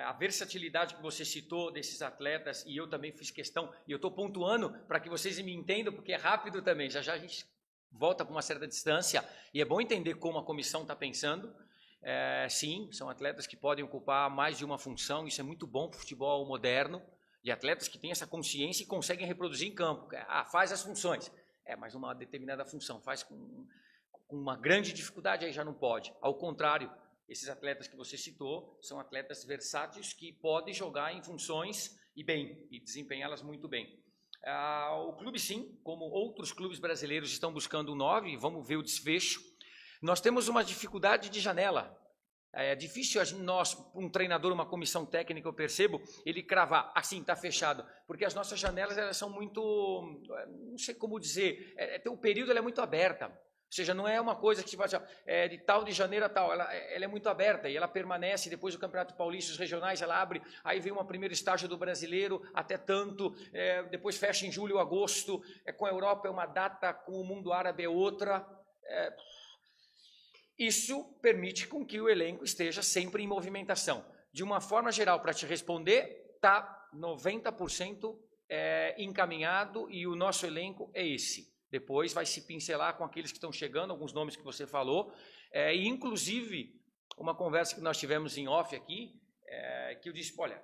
A versatilidade que você citou desses atletas, e eu também fiz questão, e eu estou pontuando para que vocês me entendam, porque é rápido também, já a gente volta com uma certa distância, e é bom entender como a comissão está pensando. Sim, são atletas que podem ocupar mais de uma função, isso é muito bom para o futebol moderno, de atletas que têm essa consciência e conseguem reproduzir em campo. Faz as funções, mas uma determinada função, faz com uma grande dificuldade, aí já não pode. Ao contrário, esses atletas que você citou são atletas versáteis que podem jogar em funções e bem, e desempenhá-las muito bem. O clube, sim, como outros clubes brasileiros estão buscando um 9, vamos ver o desfecho. Nós temos uma dificuldade de janela. É difícil nós, um treinador, uma comissão técnica, eu percebo, ele cravar, assim, está fechado. Porque as nossas janelas, elas são muito, não sei como dizer, o período ela é muito aberta. Ou seja, não é uma coisa que de tal de janeiro a tal, ela é muito aberta e ela permanece. Depois do Campeonato Paulista, os regionais, ela abre, aí vem uma primeira estágio do brasileiro, até tanto, depois fecha em julho, agosto, com a Europa é uma data, com o mundo árabe é outra. Isso permite com que o elenco esteja sempre em movimentação. De uma forma geral, para te responder, está 90% encaminhado e o nosso elenco é esse. Depois vai se pincelar com aqueles que estão chegando, alguns nomes que você falou, e inclusive uma conversa que nós tivemos em off aqui, que eu disse, olha,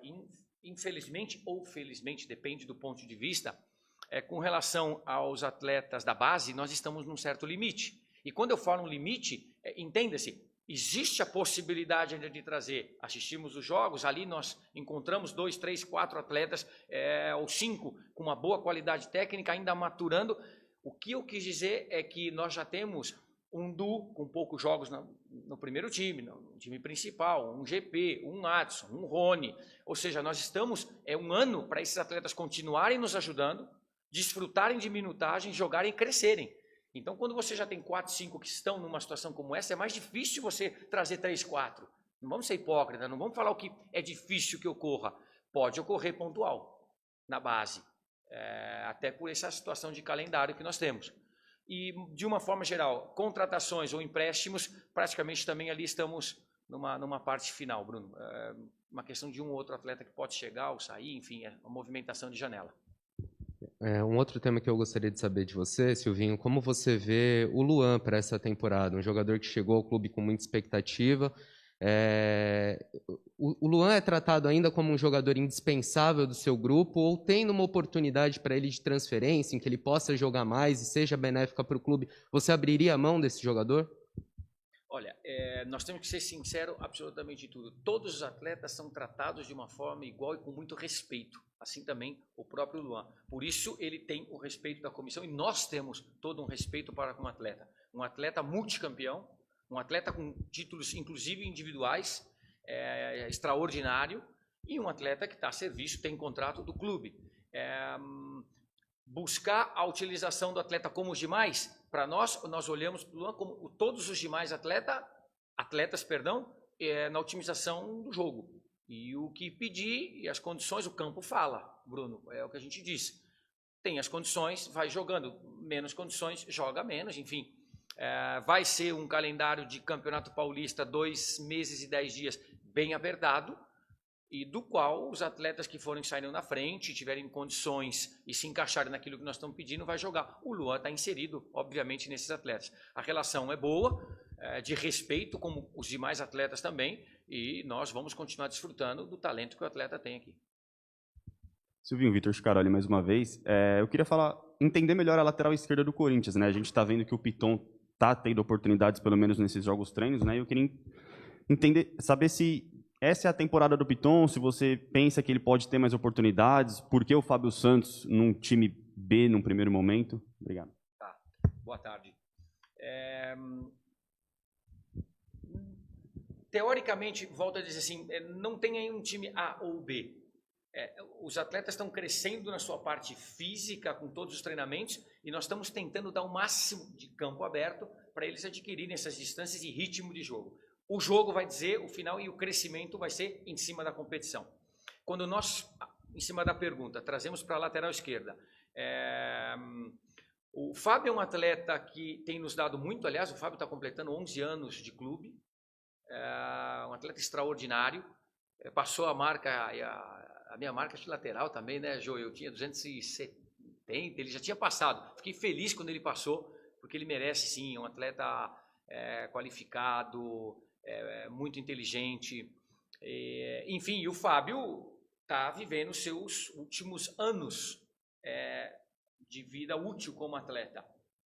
infelizmente ou felizmente, depende do ponto de vista, com relação aos atletas da base, nós estamos num certo limite. E quando eu falo um limite, entenda-se, existe a possibilidade ainda de trazer, assistimos os jogos, ali nós encontramos 2, 3, 4 atletas, ou 5, com uma boa qualidade técnica, ainda maturando. O que eu quis dizer é que nós já temos um duo com poucos jogos no primeiro time, no time principal, um GP, um Adson, um Rony. Ou seja, nós estamos, um ano para esses atletas continuarem nos ajudando, desfrutarem de minutagem, jogarem e crescerem. Então, quando você já tem 4, 5 que estão numa situação como essa, é mais difícil você trazer 3, 4. Não vamos ser hipócritas, não vamos falar o que é difícil que ocorra. Pode ocorrer pontual, na base. Até por essa situação de calendário que nós temos. E, de uma forma geral, contratações ou empréstimos, praticamente também ali estamos numa parte final, Bruno. Uma questão de um ou outro atleta que pode chegar ou sair, enfim, uma movimentação de janela. Um outro tema que eu gostaria de saber de você, Silvinho, como você vê o Luan para essa temporada? Um jogador que chegou ao clube com muita expectativa. O Luan é tratado ainda como um jogador indispensável do seu grupo ou tem uma oportunidade para ele de transferência, em que ele possa jogar mais e seja benéfica para o clube? Você abriria a mão desse jogador? Olha, nós temos que ser sinceros absolutamente em tudo. Todos os atletas são tratados de uma forma igual e com muito respeito. Assim também o próprio Luan. Por isso ele tem o respeito da comissão e nós temos todo um respeito para com o atleta. Um atleta multicampeão, um atleta com títulos inclusive individuais, extraordinário, e um atleta que está a serviço, tem contrato do clube. Buscar a utilização do atleta como os demais, para nós olhamos para o Luan como todos os demais atletas, na otimização do jogo. E o que pedir, e as condições, o campo fala, Bruno, é o que a gente disse. Tem as condições, vai jogando, menos condições, joga menos, enfim. Vai ser um calendário de Campeonato Paulista, 2 meses e 10 dias, bem apertado, e do qual os atletas que forem saindo na frente, tiverem condições e se encaixarem naquilo que nós estamos pedindo, vai jogar. O Luan está inserido, obviamente, nesses atletas. A relação é boa, de respeito, como os demais atletas também, e nós vamos continuar desfrutando do talento que o atleta tem aqui. Silvinho, Vitor Scaroli, mais uma vez. Eu queria entender melhor a lateral esquerda do Corinthians, né? A gente está vendo que o Piton está tendo oportunidades, pelo menos nesses jogos treinos, né? Eu queria saber se essa é a temporada do Piton, se você pensa que ele pode ter mais oportunidades, por que o Fábio Santos num time B num primeiro momento? Obrigado. Tá. Boa tarde. Teoricamente, volto a dizer assim, não tem aí um time A ou B. Os atletas estão crescendo na sua parte física com todos os treinamentos e nós estamos tentando dar o máximo de campo aberto para eles adquirirem essas distâncias e ritmo de jogo. O jogo vai dizer o final e o crescimento vai ser em cima da competição. Quando nós, em cima da pergunta, trazemos para a lateral esquerda, O Fábio é um atleta que tem nos dado muito, aliás, o Fábio está completando 11 anos de clube, é um atleta extraordinário, passou a marca, a minha marca de lateral também, né, Jô? Eu tinha 270, ele já tinha passado. Fiquei feliz quando ele passou, porque ele merece sim, é um atleta qualificado, muito inteligente. Enfim, e o Fábio está vivendo os seus últimos anos de vida útil como atleta.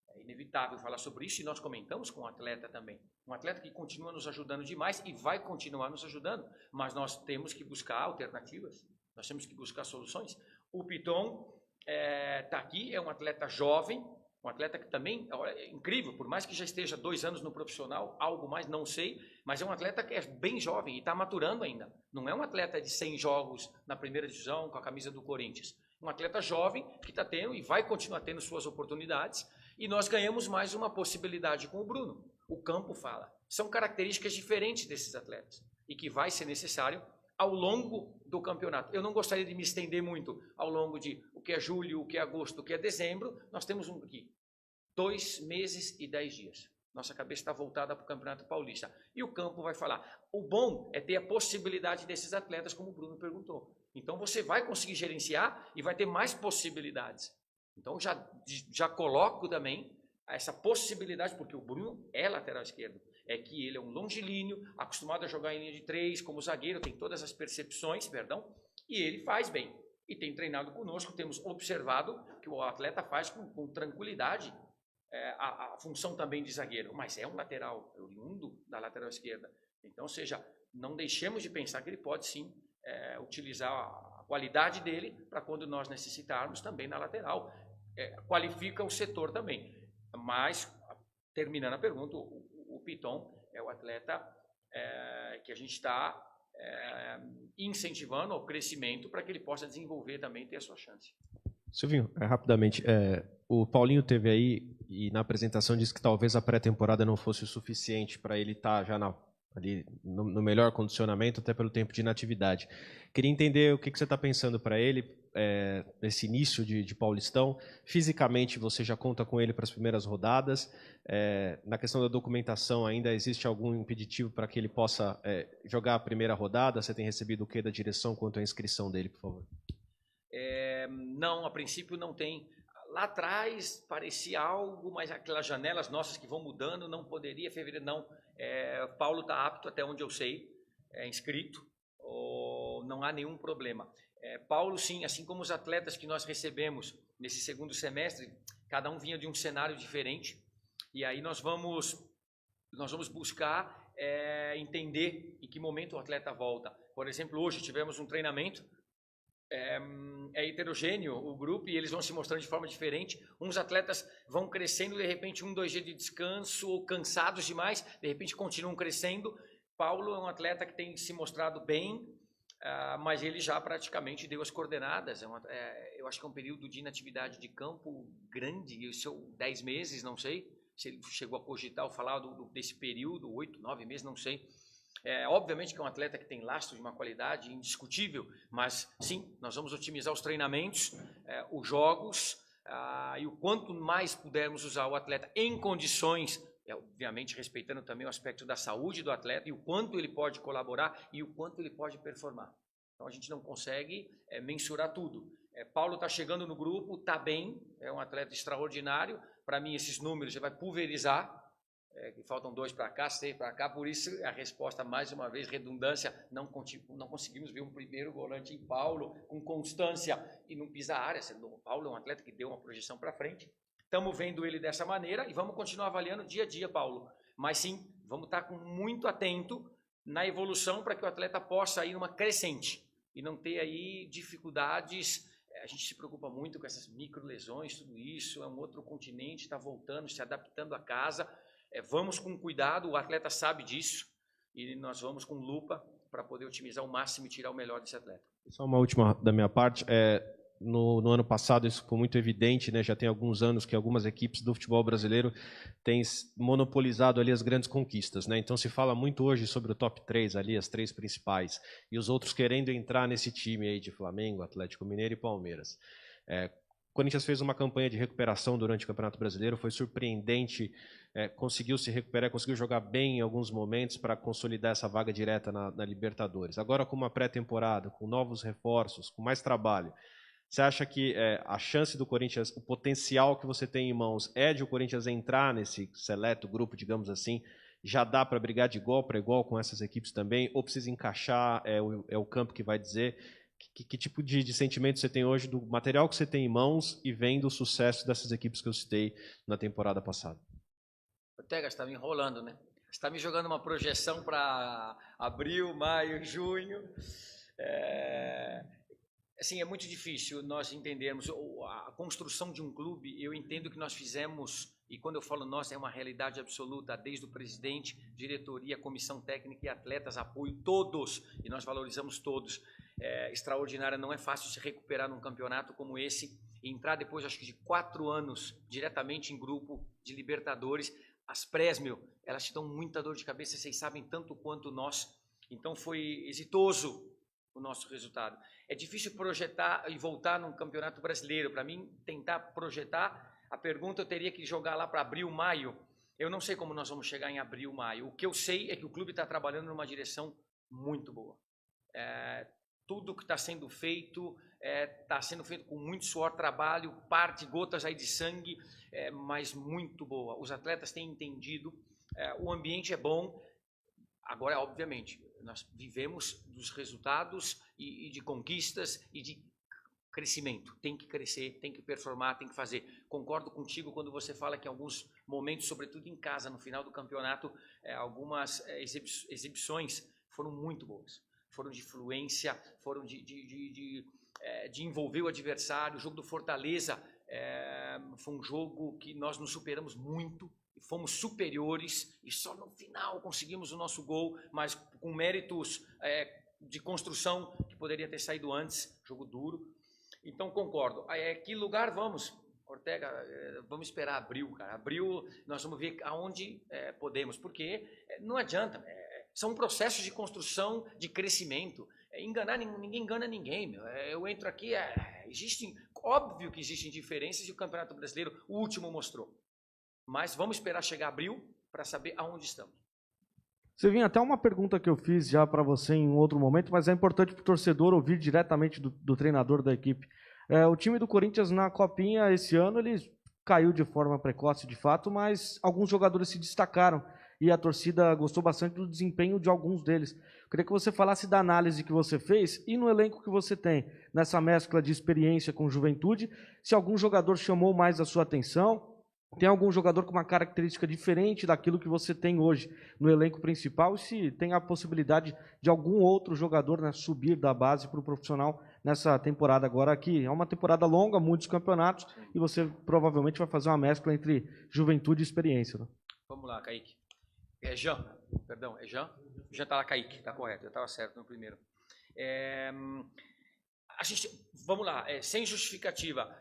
É inevitável falar sobre isso e nós comentamos com o atleta também. Um atleta que continua nos ajudando demais e vai continuar nos ajudando, mas nós temos que buscar alternativas, nós temos que buscar soluções. O Piton está aqui, é um atleta jovem, um atleta que também é incrível, por mais que já esteja 2 anos no profissional, algo mais, não sei, mas é um atleta que é bem jovem e está maturando ainda. Não é um atleta de 100 jogos na primeira divisão com a camisa do Corinthians. Um atleta jovem que está tendo e vai continuar tendo suas oportunidades. E nós ganhamos mais uma possibilidade com o Bruno. O campo fala. São características diferentes desses atletas e que vai ser necessário ao longo do campeonato. Eu não gostaria de me estender muito ao longo de o que é julho, o que é agosto, o que é dezembro. Nós temos aqui 2 meses e 10 dias. Nossa cabeça está voltada para o Campeonato Paulista. E o campo vai falar. O bom é ter a possibilidade desses atletas, como o Bruno perguntou. Então você vai conseguir gerenciar e vai ter mais possibilidades. Então já coloco também essa possibilidade, porque o Bruno é lateral esquerdo. É que ele é um longilíneo, acostumado a jogar em linha de 3, como zagueiro, tem todas as percepções, e ele faz bem. E tem treinado conosco, temos observado que o atleta faz com tranquilidade a função também de zagueiro, mas é um lateral, oriundo da lateral esquerda. Então, ou seja, não deixemos de pensar que ele pode sim utilizar a qualidade dele para quando nós necessitarmos também na lateral. Qualifica o setor também. Mas, terminando a pergunta, o Piton é o atleta que a gente está incentivando ao crescimento para que ele possa desenvolver também e ter a sua chance. Silvinho, rapidamente, o Paulinho teve aí e na apresentação disse que talvez a pré-temporada não fosse o suficiente para ele estar já ali no melhor condicionamento, até pelo tempo de inatividade. Queria entender o que você está pensando para ele nesse início de Paulistão. Fisicamente, você já conta com ele para as primeiras rodadas? Na questão da documentação, ainda existe algum impeditivo para que ele possa jogar a primeira rodada? Você tem recebido o que da direção quanto à inscrição dele, por favor? Não, a princípio não tem. Lá atrás parecia algo, mas aquelas janelas nossas que vão mudando, não poderia, fevereiro não. Paulo está apto, até onde eu sei, inscrito, não há nenhum problema. Paulo, sim, assim como os atletas que nós recebemos nesse segundo semestre, cada um vinha de um cenário diferente, e aí nós vamos buscar entender em que momento o atleta volta. Por exemplo, hoje tivemos um treinamento, é heterogêneo o grupo e eles vão se mostrando de forma diferente. Uns atletas vão crescendo, de repente 1-2 dias de descanso ou cansados demais, de repente continuam crescendo. Paulo é um atleta que tem se mostrado bem, mas ele já praticamente deu as coordenadas. Eu acho que é um período de inatividade de campo grande, 10 meses, não sei se ele chegou a cogitar ou falar desse período, 8, 9 meses, não sei. Obviamente que é um atleta que tem lastro de uma qualidade indiscutível, mas sim, nós vamos otimizar os treinamentos, os jogos, e o quanto mais pudermos usar o atleta em condições, obviamente respeitando também o aspecto da saúde do atleta e o quanto ele pode colaborar e o quanto ele pode performar. Então a gente não consegue mensurar tudo. Paulo está chegando no grupo, está bem, é um atleta extraordinário. Para mim esses números já vai pulverizar. Que faltam 2 para cá, 6 para cá, por isso a resposta, mais uma vez, redundância, não conseguimos ver um primeiro volante em Paulo com constância e não pisa a área. O Paulo é um atleta que deu uma projeção para frente, estamos vendo ele dessa maneira e vamos continuar avaliando dia a dia, Paulo, mas sim, vamos estar muito atento na evolução para que o atleta possa ir numa crescente e não ter aí dificuldades. A gente se preocupa muito com essas micro lesões, tudo isso, é um outro continente, está voltando, se adaptando à casa. Vamos com cuidado, o atleta sabe disso e nós vamos com lupa para poder otimizar o máximo e tirar o melhor desse atleta. Só uma última da minha parte. No ano passado isso ficou muito evidente, né? Já tem alguns anos que algumas equipes do futebol brasileiro têm monopolizado ali as grandes conquistas, né? Então se fala muito hoje sobre o top 3 ali, as 3 principais, e os outros querendo entrar nesse time aí de Flamengo, Atlético Mineiro e Palmeiras. Corinthians fez uma campanha de recuperação durante o Campeonato Brasileiro, foi surpreendente, conseguiu se recuperar, conseguiu jogar bem em alguns momentos para consolidar essa vaga direta na Libertadores. Agora, com uma pré-temporada, com novos reforços, com mais trabalho, você acha que a chance do Corinthians, o potencial que você tem em mãos é de o Corinthians entrar nesse seleto grupo, digamos assim, já dá para brigar de igual para igual com essas equipes também, ou precisa encaixar, o campo que vai dizer? Que tipo de sentimento você tem hoje do material que você tem em mãos e vendo o sucesso dessas equipes que eu citei na temporada passada? Ortega, você está me enrolando, né? Você está me jogando uma projeção para abril, maio, junho. Assim, é muito difícil nós entendermos a construção de um clube. Eu entendo que nós fizemos, e quando eu falo nós, é uma realidade absoluta, desde o presidente, diretoria, comissão técnica e atletas, apoio, todos, e nós valorizamos todos. Extraordinária, não é fácil se recuperar num campeonato como esse e entrar depois, acho que de 4 anos, diretamente em grupo de Libertadores. As prés, elas te dão muita dor de cabeça, vocês sabem tanto quanto nós. Então foi exitoso o nosso resultado. É difícil projetar e voltar num campeonato brasileiro. Para mim, tentar projetar, a pergunta eu teria que jogar lá para abril, maio. Eu não sei como nós vamos chegar em abril, maio. O que eu sei é que o clube está trabalhando numa direção muito boa. Tudo que está sendo feito com muito suor, trabalho, gotas aí de sangue, mas muito boa. Os atletas têm entendido, o ambiente é bom. Agora, obviamente, nós vivemos dos resultados e de conquistas e de crescimento. Tem que crescer, tem que performar, tem que fazer. Concordo contigo quando você fala que em alguns momentos, sobretudo em casa, no final do campeonato, algumas exibições foram muito boas. Foram de fluência, foram de envolver o adversário. O jogo do Fortaleza foi um jogo que nós nos superamos muito, e fomos superiores, e só no final conseguimos o nosso gol, mas com méritos de construção que poderia ter saído antes, jogo duro. Então, concordo. Que lugar vamos? Ortega, vamos esperar abril, cara. Abril, nós vamos ver aonde podemos, porque não adianta, são processos de construção, de crescimento. Ninguém engana ninguém. Eu entro aqui, óbvio que existem diferenças e o Campeonato Brasileiro, o último, mostrou. Mas vamos esperar chegar abril para saber aonde estamos. Silvinho, até uma pergunta que eu fiz já para você em um outro momento, mas é importante para o torcedor ouvir diretamente do treinador da equipe. O time do Corinthians na Copinha esse ano, ele caiu de forma precoce de fato, mas alguns jogadores se destacaram e a torcida gostou bastante do desempenho de alguns deles. Eu queria que você falasse da análise que você fez e no elenco que você tem, nessa mescla de experiência com juventude, se algum jogador chamou mais a sua atenção, tem algum jogador com uma característica diferente daquilo que você tem hoje no elenco principal e se tem a possibilidade de algum outro jogador, né, subir da base para o profissional nessa temporada agora, que é uma temporada longa, muitos campeonatos, e você provavelmente vai fazer uma mescla entre juventude e experiência. Né? Vamos lá, Kaique. Jean. Jean tá lá, Kaique, tá correto, eu estava certo no primeiro. Vamos lá, sem justificativa.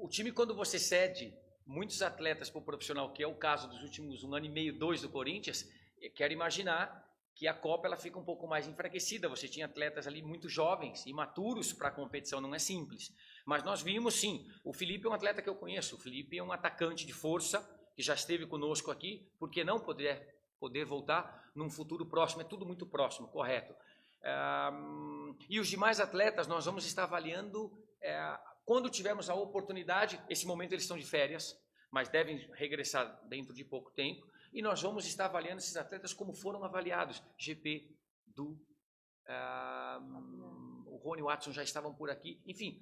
O time, quando você cede muitos atletas para o profissional, que é o caso dos últimos 1 ano e meio, 2 do Corinthians, quero imaginar que a Copa ela fica um pouco mais enfraquecida. Você tinha atletas ali muito jovens, imaturos para a competição, não é simples. Mas nós vimos, sim, o Felipe é um atleta que eu conheço, o Felipe é um atacante de força, que já esteve conosco aqui, por que não poder voltar num futuro próximo? É tudo muito próximo, correto. E os demais atletas nós vamos estar avaliando quando tivermos a oportunidade. Esse momento eles estão de férias, mas devem regressar dentro de pouco tempo, e nós vamos estar avaliando esses atletas como foram avaliados. GP, o Rony Watson já estavam por aqui, enfim,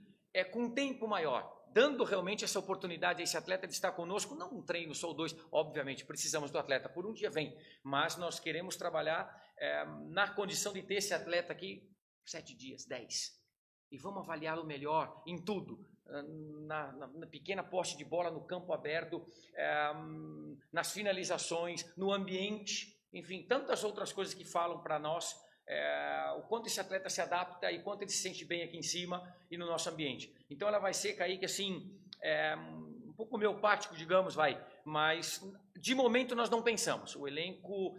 com um tempo maior, dando realmente essa oportunidade a esse atleta de estar conosco, não um treino, só 2, obviamente, precisamos do atleta, por um dia vem, mas nós queremos trabalhar na condição de ter esse atleta aqui 7 dias, 10, e vamos avaliá-lo melhor em tudo, na pequena posse de bola, no campo aberto, nas finalizações, no ambiente, enfim, tantas outras coisas que falam para nós, o quanto esse atleta se adapta e quanto ele se sente bem aqui em cima e no nosso ambiente. Então ela vai ser, Kaique, assim, um pouco homeopático, digamos, mas de momento nós não pensamos. O elenco,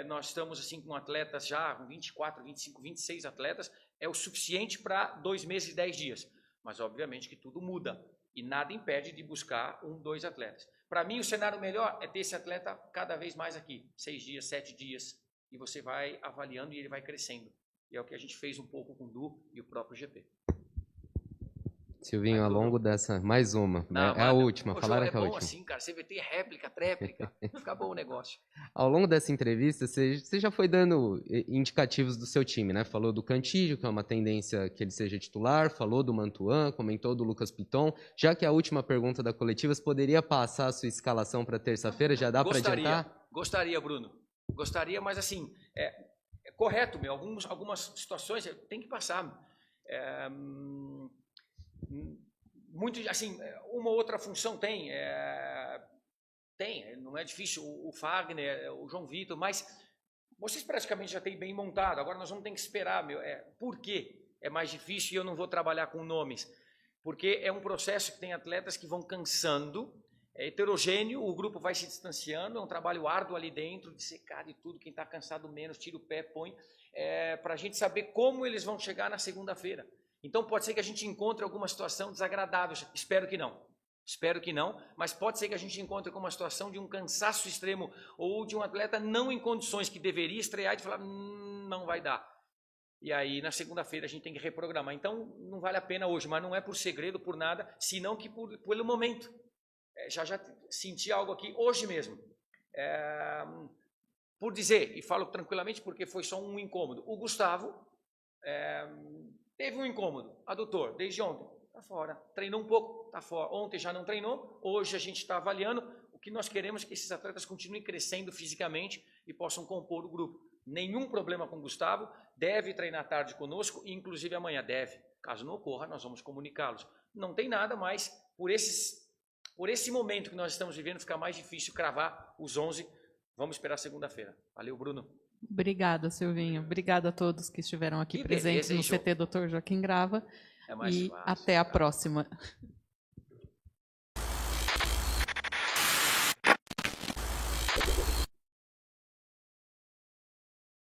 nós estamos assim com atletas já, com 24, 25, 26 atletas, é o suficiente para 2 meses e 10 dias. Mas, obviamente, que tudo muda. E nada impede de buscar 1, 2 atletas. Para mim, o cenário melhor é ter esse atleta cada vez mais aqui. 6 dias, 7 dias. E você vai avaliando e ele vai crescendo. E é o que a gente fez um pouco com o Du e o próprio GP. Silvinho, ao longo dessa... Mais uma. É a última. Falaram que é a última. É bom assim, cara. Você vai ter réplica, tréplica. Fica bom o negócio. Ao longo dessa entrevista, você já foi dando indicativos do seu time, né? Falou do Cantígio, que é uma tendência que ele seja titular, falou do Mantuan, comentou do Lucas Piton. Já que é a última pergunta da coletiva, você poderia passar a sua escalação para terça-feira? Já dá para adiantar? Gostaria, Bruno. Gostaria, mas assim, é correto, meu. Algumas situações tem que passar. Muito, assim, uma outra função tem, não é difícil, o Fagner, o João Vitor, mas vocês praticamente já têm bem montado, agora nós vamos ter que esperar, meu, por quê é mais difícil e eu não vou trabalhar com nomes? Porque é um processo que tem atletas que vão cansando, é heterogêneo, o grupo vai se distanciando, é um trabalho árduo ali dentro, de secar de tudo, quem está cansado menos, tira o pé, põe, para a gente saber como eles vão chegar na segunda-feira. Então, pode ser que a gente encontre alguma situação desagradável. Espero que não, mas pode ser que a gente encontre alguma situação de um cansaço extremo ou de um atleta não em condições que deveria estrear e de falar, não vai dar. E aí, na segunda-feira, a gente tem que reprogramar. Então, não vale a pena hoje, mas não é por segredo, por nada, senão que pelo momento. Já senti algo aqui hoje mesmo. Por dizer, e falo tranquilamente porque foi só um incômodo. O Gustavo... teve um incômodo, adutor, desde ontem, está fora. Treinou um pouco, está fora. Ontem já não treinou, hoje a gente está avaliando. O que nós queremos é que esses atletas continuem crescendo fisicamente e possam compor o grupo. Nenhum problema com o Gustavo, deve treinar tarde conosco, inclusive amanhã deve. Caso não ocorra, nós vamos comunicá-los. Não tem nada, mas por esse momento que nós estamos vivendo, fica mais difícil cravar os 11. Vamos esperar segunda-feira. Valeu, Bruno. Obrigada, Silvinho. Obrigada a todos que estiveram aqui presentes no CT Dr. Joaquim Grava. E até a próxima.